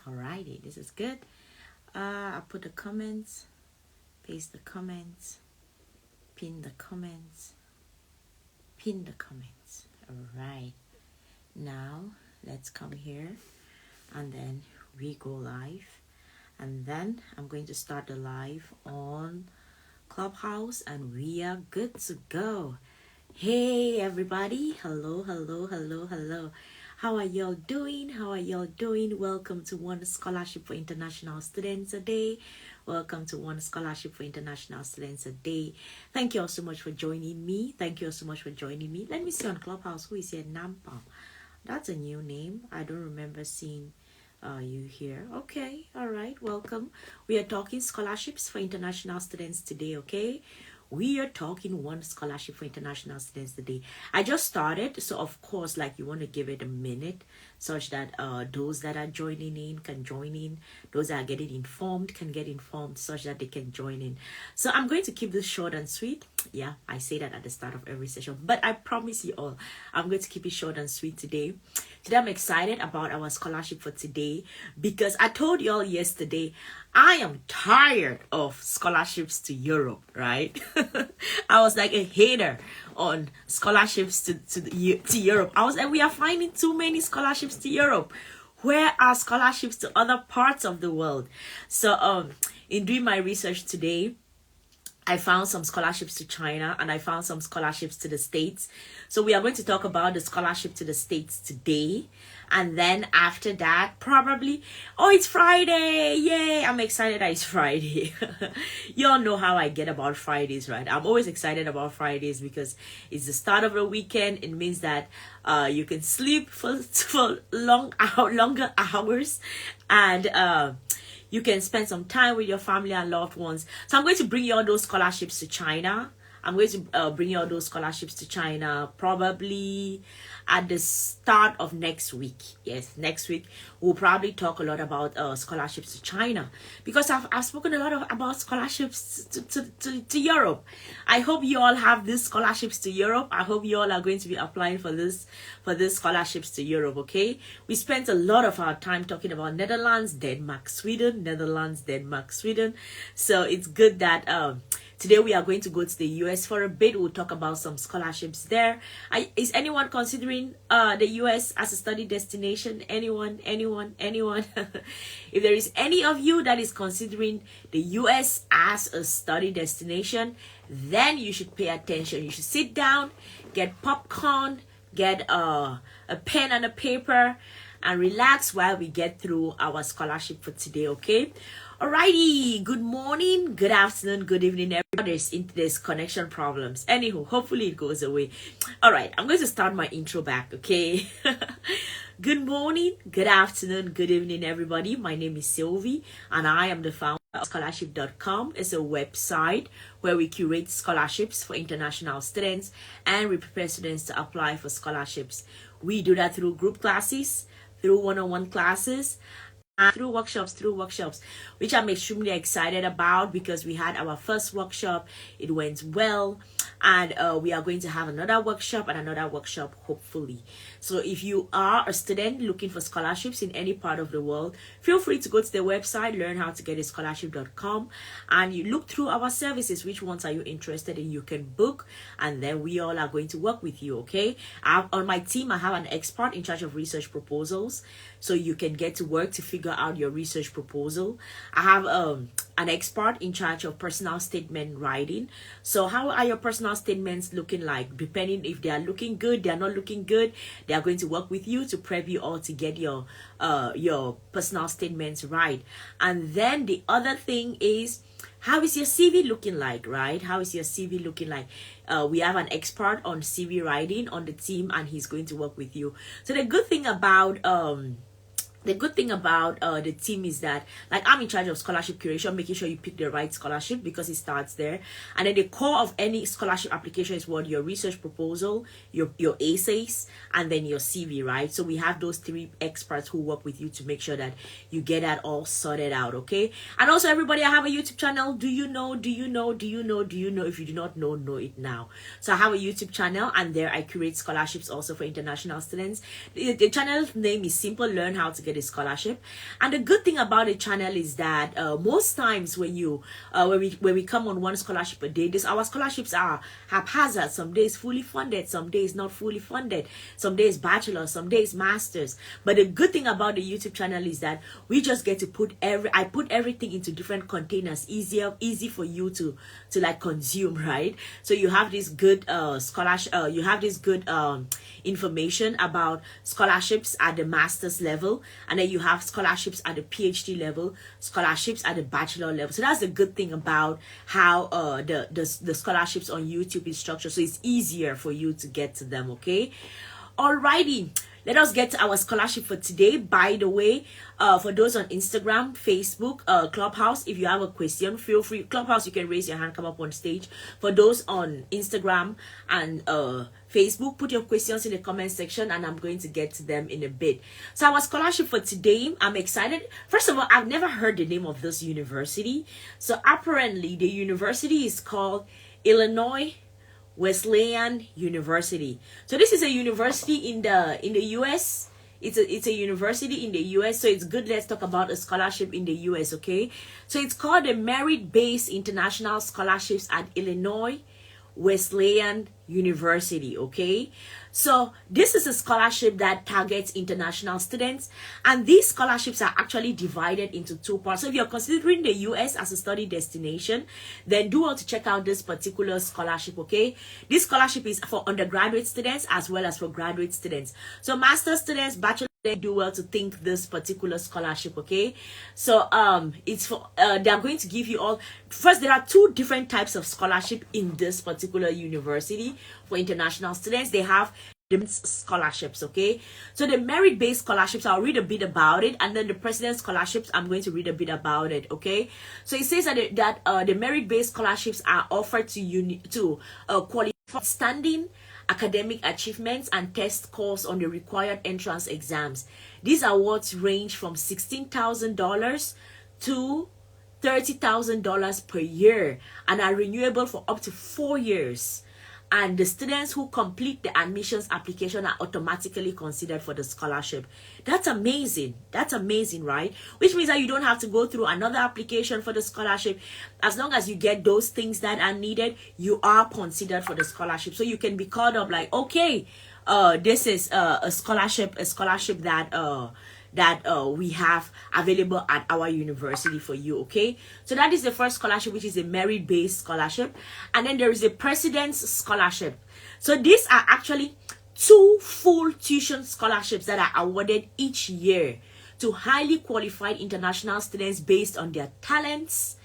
Alrighty, this is good. I'll put the comments, paste the comments, pin the comments, pin the comments. Alright, now let's come here and then we go live, and then I'm going to start the live on Clubhouse and we are good to go. Hey everybody, hello. How are y'all doing? Welcome to One Scholarship for International Students a Day. Welcome to One Scholarship for International Students a Day. Thank you all so much for joining me. Let me see on Clubhouse who is here. Nampa. That's a new name. I don't remember seeing you here. Okay, all right, welcome. We are talking scholarships for international students today, okay? We are talking One Scholarship for International Students today. I just started, so of course, like, you want to give it a minute such that those that are joining in can join in. Those that are getting informed can get informed such that they can join in. So I'm going to keep this short and sweet. Yeah, I say that at the start of every session, but I promise you all, I'm going to keep it short and sweet today. Today, I'm excited about our scholarship for today because I told you all yesterday, I am tired of scholarships to Europe, right? I was like a hater on scholarships to Europe. I was like, we are finding too many scholarships to Europe. Where are scholarships to other parts of the world? So in doing my research today, I found some scholarships to China and I found some scholarships to the States. So we are going to talk about the scholarship to the States today. And then after that, probably, oh, it's Friday. Yay, I'm excited that it's Friday. You all know how I get about Fridays, right? I'm always excited about Fridays because it's the start of the weekend. It means that you can sleep for longer hours and you can spend some time with your family and loved ones. So I'm going to bring you all those scholarships to China. I'm going to bring you all those scholarships to China probably at the start of next week. Yes, next week we'll probably talk a lot about scholarships to China because I've spoken a lot about scholarships to Europe. I hope you all have these scholarships to Europe. I hope you all are going to be applying for these scholarships to Europe. Okay, we spent a lot of our time talking about Netherlands, Denmark, Sweden. So it's good that today we are going to go to the US for a bit. We'll talk about some scholarships there. Is anyone considering the US as a study destination? Anyone? If there is any of you that is considering the US as a study destination, then you should pay attention. You should sit down, get popcorn, get a pen and a paper, and relax while we get through our scholarship for today, okay? Alrighty, good morning, good afternoon, good evening, everybody. There's connection problems. Anywho, hopefully it goes away. Alright, I'm going to start my intro back, okay? Good morning, good afternoon, good evening, everybody. My name is Sylvie, and I am the founder of scholarship.com. It's a website where we curate scholarships for international students, and we prepare students to apply for scholarships. We do that through group classes, through one-on-one classes, through workshops, which I'm extremely excited about because we had our first workshop. It went well, and we are going to have another workshop hopefully. So if you are a student looking for scholarships in any part of the world, feel free to go to the website, learn how to get a scholarship.com, and you look through our services. Which ones are you interested in? You can book, and then we all are going to work with you, okay? On my team, I have an expert in charge of research proposals, so you can get to work to figure out your research proposal. I have an expert in charge of personal statement writing. So how are your personal statements looking like? Depending if they are looking good, they are not looking good, they are going to work with you to prep you all to get your personal statements right. And then the other thing is, how is your CV looking like, right? How is your CV looking like? We have an expert on CV writing on the team, and he's going to work with you. So the good thing about the team is that, like, I'm in charge of scholarship curation, making sure you pick the right scholarship because it starts there. And then the core of any scholarship application is what? Your research proposal, your essays, and then your CV, right? So we have those three experts who work with you to make sure that you get that all sorted out, okay? And also, everybody, I have a YouTube channel. Do you know? If you do not know, know it now. So I have a YouTube channel, and there I curate scholarships also for international students. The channel's name is simple: Learn How to Get get a scholarship. And the good thing about the channel is that most times when we come on one scholarship a day, our scholarships are haphazard. Some days fully funded, some days not fully funded, some days bachelor, some days masters. But the good thing about the YouTube channel is that we just get to put everything into different containers, easy for you to like consume, right? So you have this good you have this good information about scholarships at the master's level, and then you have scholarships at the PhD level, scholarships at the bachelor level. So that's the good thing about how the scholarships on YouTube is structured. So it's easier for you to get to them. Okay, alrighty, let us get to our scholarship for today. By the way, for those on Instagram, Facebook, Clubhouse, if you have a question, feel free. Clubhouse, you can raise your hand, come up on stage. For those on Instagram and Facebook, put your questions in the comment section and I'm going to get to them in a bit. So our scholarship for today, I'm excited. First of all, I've never heard the name of this university. So apparently the university is called Illinois Wesleyan University. So this is a university in the US. It's a university in the US. So it's good. Let's talk about a scholarship in the US. Okay, so it's called the Merit-Based International Scholarships at Illinois Wesleyan University. Okay, so this is a scholarship that targets international students, and these scholarships are actually divided into two parts. So if you're considering the US as a study destination, then do want to check out this particular scholarship. Okay, this scholarship is for undergraduate students as well as for graduate students. So master students, bachelor, they do well to think this particular scholarship. Okay, so it's for they are going to give you all. First, there are two different types of scholarship in this particular university. For international students, they have scholarships. Okay, so the merit-based scholarships, I'll read a bit about it, and then the president's scholarships, I'm going to read a bit about it. Okay, so it says that the merit-based scholarships are offered to qualify standing academic achievements and test scores on the required entrance exams. These awards range from $16,000 to $30,000 per year and are renewable for up to 4 years. And the students who complete the admissions application are automatically considered for the scholarship. That's amazing. That's amazing, right? Which means that you don't have to go through another application for the scholarship. As long as you get those things that are needed, you are considered for the scholarship. So you can be called up like, okay, this is a scholarship that we have available at our university for you. Okay, so that is the first scholarship, which is a merit-based scholarship. And then there is a president's scholarship. So these are actually 2 full tuition scholarships that are awarded each year to highly qualified international students based on their talents,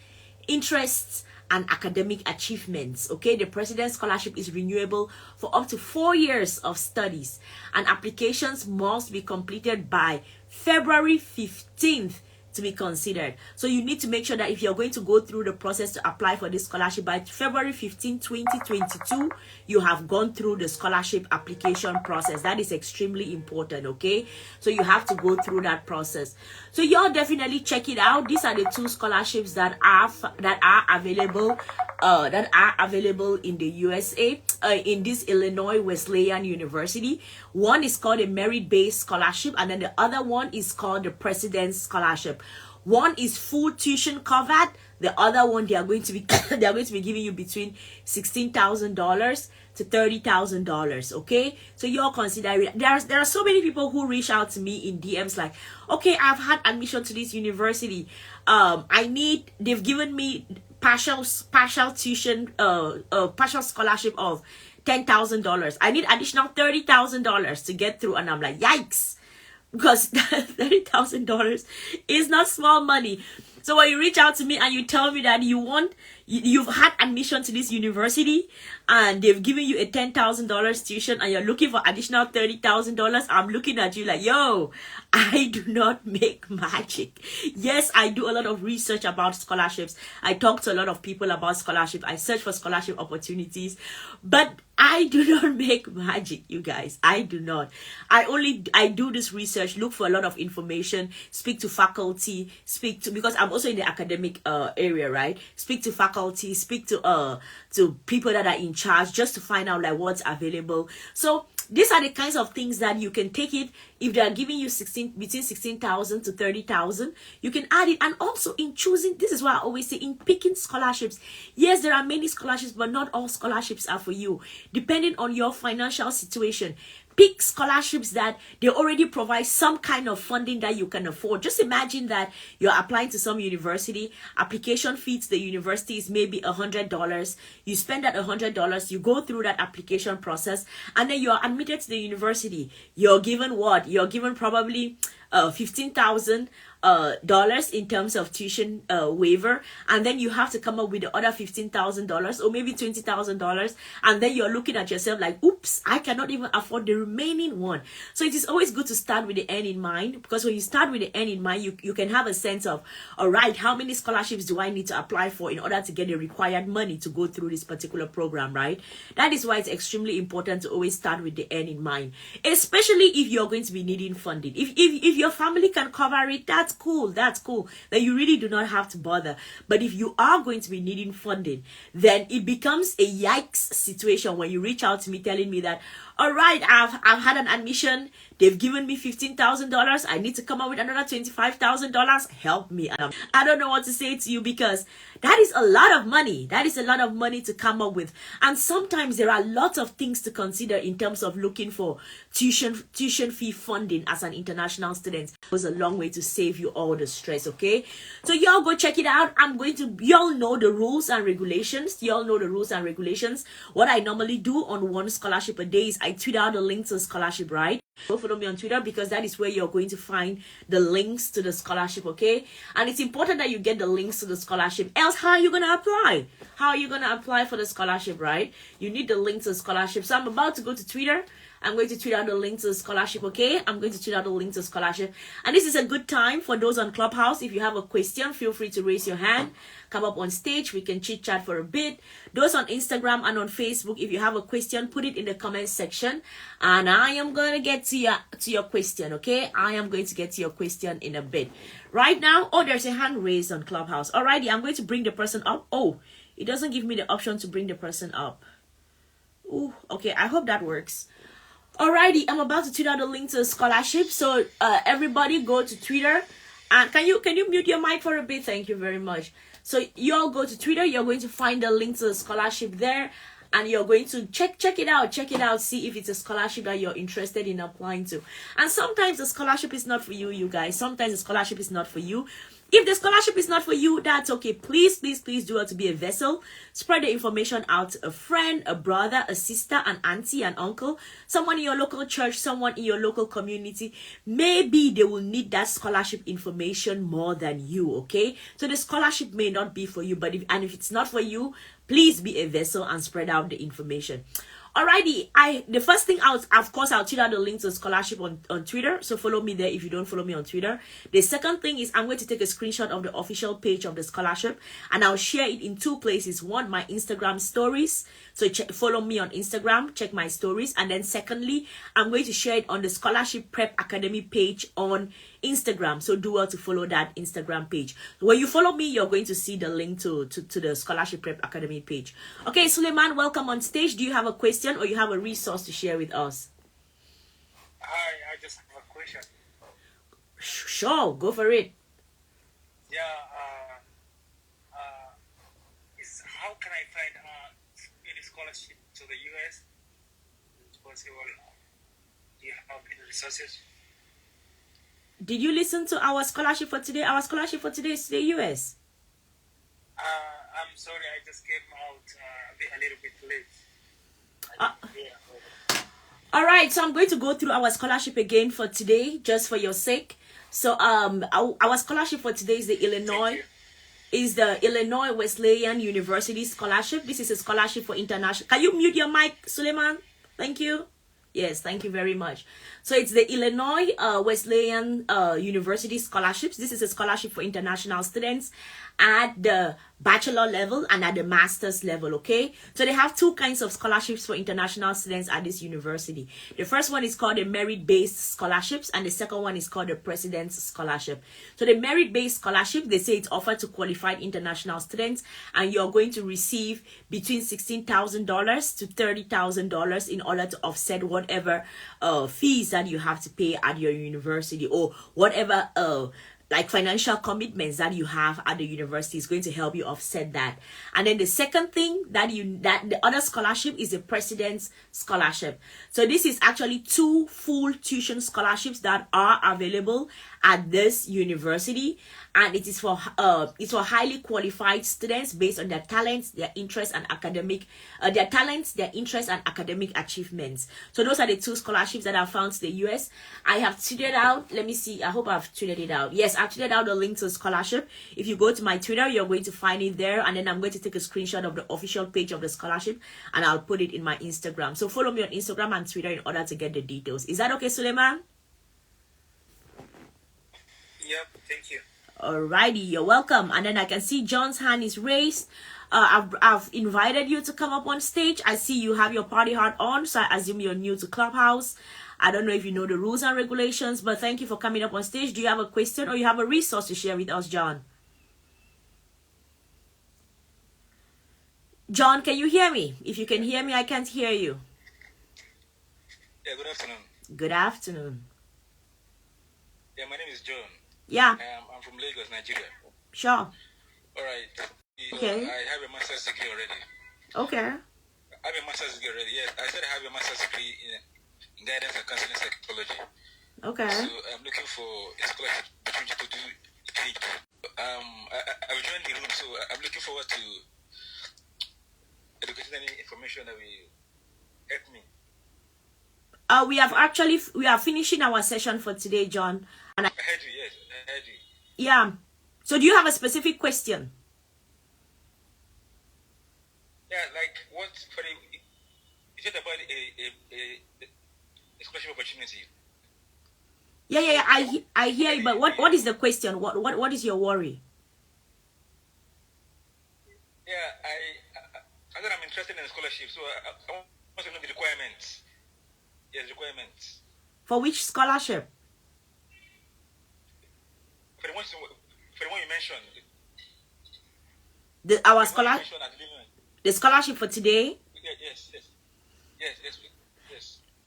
interests, and academic achievements. Okay, the president's scholarship is renewable for up to 4 years of studies, and applications must be completed by February 15th to be considered. So you need to make sure that if you're going to go through the process to apply for this scholarship by February 15, 2022, you have gone through the scholarship application process. That is extremely important. Okay, so you have to go through that process. So y'all definitely check it out. These are the 2 scholarships that are available in the USA, in this Illinois Wesleyan University. One is called a merit-based scholarship, and then the other one is called the President's Scholarship. One is full tuition covered. The other one, they are going to be giving you between $16,000 to $30,000. Okay, so you're considering. There are so many people who reach out to me in DMs like, okay, I've had admission to this university. They've given me partial tuition, partial scholarship of $10,000. I need additional $30,000 to get through, and I'm like, yikes, because $30,000 is not small money. So when you reach out to me and you tell me that you've had admission to this university and they've given you a $10,000 tuition and you're looking for additional $30,000, I'm looking at you like, yo, I do not make magic. Yes, I do a lot of research about scholarships. I talk to a lot of people about scholarship. I search for scholarship opportunities, but I do not make magic, you guys. I do not. I do this research, look for a lot of information, speak to faculty, because I'm also in the academic area, right? Speak to faculty, speak to people that are in charge, just to find out like what's available. So these are the kinds of things that you can take it. If they are giving you between 16,000 to 30,000, you can add it. And also in choosing, this is why I always say, in picking scholarships, yes, there are many scholarships, but not all scholarships are for you. Depending on your financial situation, pick scholarships that they already provide some kind of funding that you can afford. Just imagine that you're applying to some university. Application fee to the university is maybe $100. You spend that $100, you go through that application process, and then you're admitted to the university. You're given what? You're given probably $15,000 in terms of tuition waiver, and then you have to come up with the other $15,000 or maybe $20,000, and then you're looking at yourself like, oops, I cannot even afford the remaining one. So it is always good to start with the end in mind, because when you start with the end in mind, you can have a sense of, all right, how many scholarships do I need to apply for in order to get the required money to go through this particular program, right? That is why it's extremely important to always start with the end in mind, especially if you're going to be needing funding. If your family can cover it, that's cool. Then you really do not have to bother. But if you are going to be needing funding, then it becomes a yikes situation when you reach out to me telling me that, all right, I've had an admission. They've given me $15,000. I need to come up with another $25,000. Help me. I don't know what to say to you, because that is a lot of money. That is a lot of money to come up with. And sometimes there are lots of things to consider in terms of looking for tuition fee funding as an international student. It goes a long way to save you all the stress, okay? So y'all go check it out. Y'all know the rules and regulations. What I normally do on one scholarship a day is I tweet out the link to the scholarship, right? Go follow me on Twitter, because that is where you're going to find the links to the scholarship, okay? And it's important that you get the links to the scholarship. Else, how are you going to apply? How are you going to apply for the scholarship, right? You need the link to the scholarship. So I'm about to go to Twitter. I'm going to tweet out the link to the scholarship, okay? I'm going to tweet out the link to the scholarship. And this is a good time for those on Clubhouse. If you have a question, feel free to raise your hand. Come up on stage. We can chit-chat for a bit. Those on Instagram and on Facebook, if you have a question, put it in the comment section. And I am going to get to your question, okay? I am going to get to your question in a bit. Right now, there's a hand raised on Clubhouse. Alrighty, I'm going to bring the person up. It doesn't give me the option to bring the person up. Okay, I hope that works. Alrighty, I'm about to tweet out the link to the scholarship. So everybody go to Twitter. And can you mute your mic for a bit? Thank you very much. So you all go to Twitter. You're going to find the link to the scholarship there. And you're going to check it out. See if it's a scholarship that you're interested in applying to. And sometimes the scholarship is not for you, you guys. Sometimes the scholarship is not for you. If the scholarship is not for you, that's okay. Please do it to be a vessel. Spread the information out to a friend, a brother, a sister, an auntie, an uncle, someone in your local church, someone in your local community. Maybe they will need that scholarship information more than you, okay? So the scholarship may not be for you, but if it's not for you, please be a vessel and spread out the information. Alrighty, the first thing I'll tweet out the link to the scholarship on Twitter. So follow me there if you don't follow me on Twitter. The second thing is I'm going to take a screenshot of the official page of the scholarship, and I'll share it in two places. One, my Instagram stories. So follow me on Instagram, check my stories. And then secondly, I'm going to share it on the Scholarship Prep Academy page on Instagram. So do well to follow that Instagram page. When you follow me, you're going to see the link to the Scholarship Prep Academy page. Okay, Suleiman, welcome on stage. Do you have a question or you have a resource to share with us? Hi, I just have a question. Sure, go for it. Yeah, how can I find any scholarship to the US? It's possible. Do you have any resources? Did you listen to our scholarship for today? Our scholarship for today is to the US. I'm sorry, I just came out a little bit late. All right, so I'm going to go through our scholarship again for today, just for your sake. So our scholarship for today is the Illinois Wesleyan University Scholarship. This is a scholarship for international. Can you mute your mic, Suleiman? Thank you. Yes, thank you very much. So it's the Illinois Wesleyan University Scholarships. This is a scholarship for international students at the bachelor level and at the master's level, okay? So they have two kinds of scholarships for international students at this university. The first one is called the merit-based scholarships, and the second one is called the President's Scholarship. So the merit-based scholarship, they say it's offered to qualified international students, and you're going to receive between $16,000 to $30,000 in order to offset whatever whatever fees that you have to pay at your university, or whatever like financial commitments that you have at the university is going to help you offset that. And then the second thing that the other scholarship is the President's Scholarship. So this is actually 2 full tuition scholarships that are available at this university, and it is for it's for highly qualified students based on their talents, their interests, and academic achievements. So those are the 2 scholarships that I found to the US. I have tweeted out. Let me see. I hope I've tweeted it out. Yes, I've tweeted out the link to the scholarship. If you go to my Twitter, you're going to find it there, and then I'm going to take a screenshot of the official page of the scholarship, and I'll put it in my Instagram. So follow me on Instagram and Twitter in order to get the details. Is that okay, Suleiman? Yep, thank you. Alrighty, you're welcome. And then I can see John's hand is raised. I've invited you to come up on stage. I see you have your party hat on, so I assume you're new to Clubhouse. I don't know if you know the rules and regulations, but thank you for coming up on stage. Do you have a question or you have a resource to share with us, John? John, can you hear me? If you can hear me, I can't hear you. Yeah, good afternoon. Good afternoon. Yeah, my name is John. Yeah. I'm from Lagos, Nigeria. Sure. All right. Okay. I have a master's degree already. Okay. I have a master's degree already. Yes, I said I have a master's degree in guidance and counseling psychology. Okay. So I'm looking for a scholarship opportunity to do PhD. I've joined the room, so I'm looking forward to educating any information that will help me. We are finishing our session for today, John. And I heard you, yes. I heard you. Yeah. So do you have a specific question? Yeah, like what for the is it about a scholarship opportunity? Yeah. I hear you, but what is the question? What is your worry? Yeah, I said I'm interested in a scholarship, so I want to know the requirements. Yes, requirements. For which scholarship? For the one you mentioned. Our scholarship. The scholarship for today. Yes.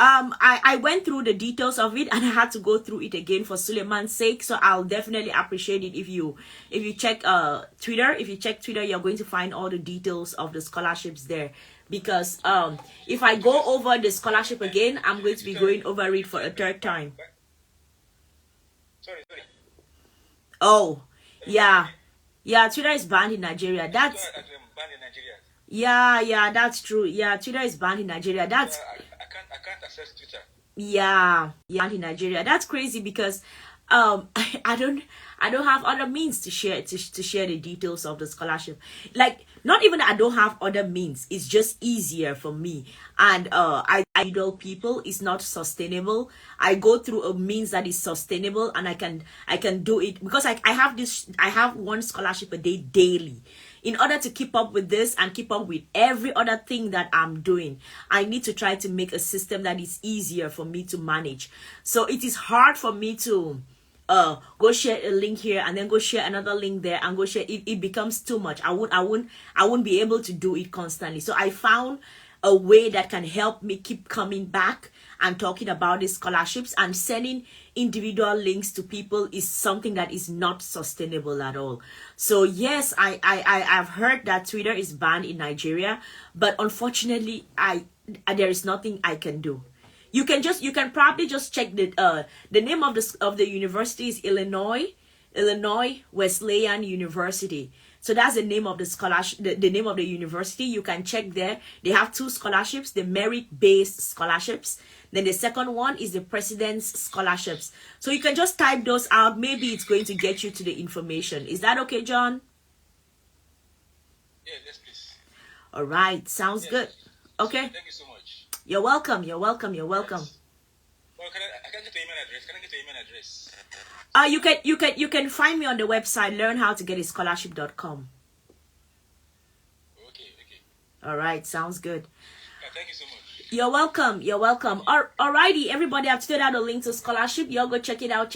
I went through the details of it, and I had to go through it again for Suleiman's sake. So I'll definitely appreciate it if you check Twitter. If you check Twitter, you're going to find all the details of the scholarships there. Because if I go over the scholarship again, I'm going to be going over it for a third time. Sorry. Oh, yeah. Twitter is banned in Nigeria. That's banned in Nigeria. Yeah, that's true. Yeah, Twitter is banned in Nigeria. That's I can't access Twitter. Yeah, in Nigeria. That's crazy because I don't have other means to share the details of the scholarship. Like, not even that I don't have other means, it's just easier for me. And I idle people is not sustainable. I go through a means that is sustainable, and I can do it because I have one scholarship a day daily. In order to keep up with this and keep up with every other thing that I'm doing, I need to try to make a system that is easier for me to manage. So it is hard for me to go share a link here and then go share another link there and go share it becomes too much. I won't be able to do it constantly. So I found a way that can help me keep coming back and talking about these scholarships, and sending individual links to people is something that is not sustainable at all. So yes, I've heard that Twitter is banned in Nigeria, but unfortunately there is nothing I can do. You can probably just check the name of the university is Illinois Wesleyan University. So that's the name of the scholarship, the name of the university. You can check there. They have 2 scholarships, the merit-based scholarships. Then the second one is the President's Scholarships. So you can just type those out. Maybe it's going to get you to the information. Is that okay, John? Yes, please. All right, sounds good. Okay. Thank you so much. You're welcome. Yes. Well, can I get your email address? Can I get your email address? You can find me on the website learnhowtogetaScholarship.com. Okay. All right, sounds good. Thank you so much. You're welcome. Alrighty, everybody, I've tweeted out a link to scholarship. Y'all go check it out,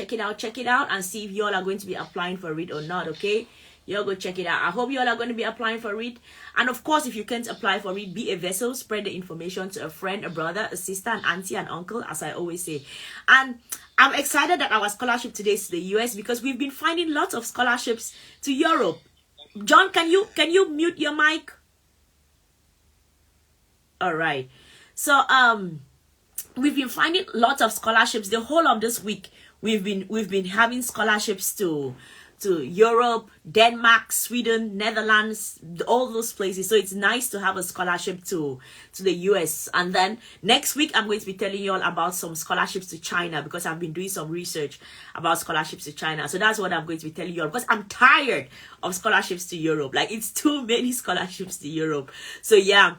and see if y'all are going to be applying for it or not, okay? Y'all go check it out. I hope y'all are going to be applying for it. And of course, if you can't apply for it, be a vessel. Spread the information to a friend, a brother, a sister, an auntie, an uncle, as I always say. And I'm excited that our scholarship today is to the US because we've been finding lots of scholarships to Europe. John, can you mute your mic? All right. So we've been finding lots of scholarships the whole of this week. We've been having scholarships to Europe, Denmark, Sweden, Netherlands, all those places. So it's nice to have a scholarship to the US. And then next week, I'm going to be telling you all about some scholarships to China because I've been doing some research about scholarships to China. So that's what I'm going to be telling you all because I'm tired of scholarships to Europe. Like, it's too many scholarships to Europe. So yeah,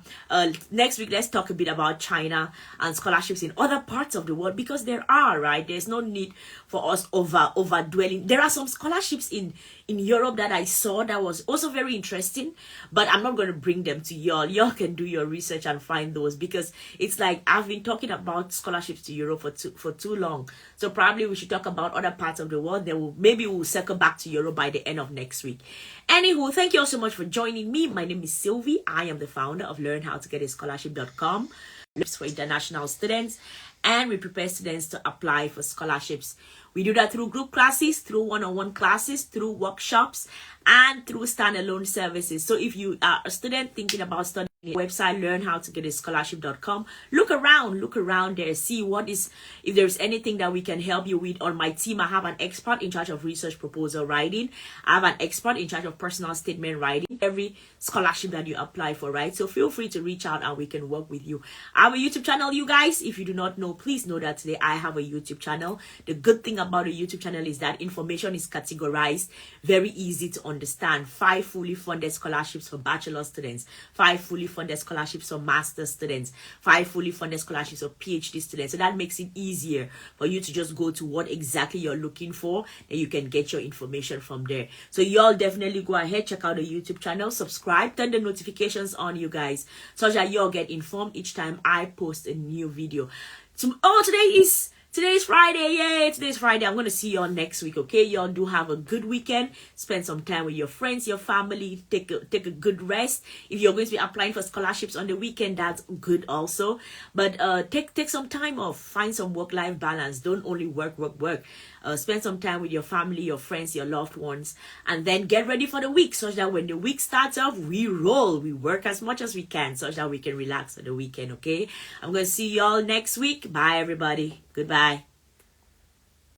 next week, let's talk a bit about China and scholarships in other parts of the world because there are, right? There's no need for us overdwelling. There are some scholarships in Europe that I saw that was also very interesting, but I'm not going to bring them to y'all. Y'all can do your research and find those because it's like I've been talking about scholarships to Europe for too long. So probably we should talk about other parts of the world. Then maybe we'll circle back to Europe by the end of next week. Anywho, thank you all so much for joining me. My name is Sylvie. I am the founder of learnhowtogetascholarship.com for international students, and we prepare students to apply for scholarships. We do that through group classes, through one-on-one classes, through workshops, and through standalone services. So if you are a student thinking about studying, website learnhowtogetascholarship.com, look around there, see if there's anything that we can help you with. On my team, I have an expert in charge of research proposal writing. I have an expert in charge of personal statement writing, every scholarship that you apply for, right? So feel free to reach out and we can work with you. I have a YouTube channel, you guys. If you do not know, please know that today I have a YouTube channel. The good thing about a YouTube channel is that information is categorized, very easy to understand. 5 fully funded scholarships for bachelor students, 5 fully funded scholarships for master students, 5 fully funded scholarships for PhD students. So that makes it easier for you to just go to what exactly you're looking for, and you can get your information from there. So y'all definitely go ahead, check out the YouTube channel, subscribe, turn the notifications on, you guys, so that y'all get informed each time I post a new video. Today is Friday. Yay, today's Friday. I'm going to see y'all next week, okay? Y'all do have a good weekend. Spend some time with your friends, your family. Take a good rest. If you're going to be applying for scholarships on the weekend, that's good also. But take some time off. Find some work-life balance. Don't only work. Spend some time with your family, your friends, your loved ones. And then get ready for the week so that when the week starts off, we roll. We work as much as we can so that we can relax for the weekend, okay? I'm going to see y'all next week. Bye, everybody. Goodbye.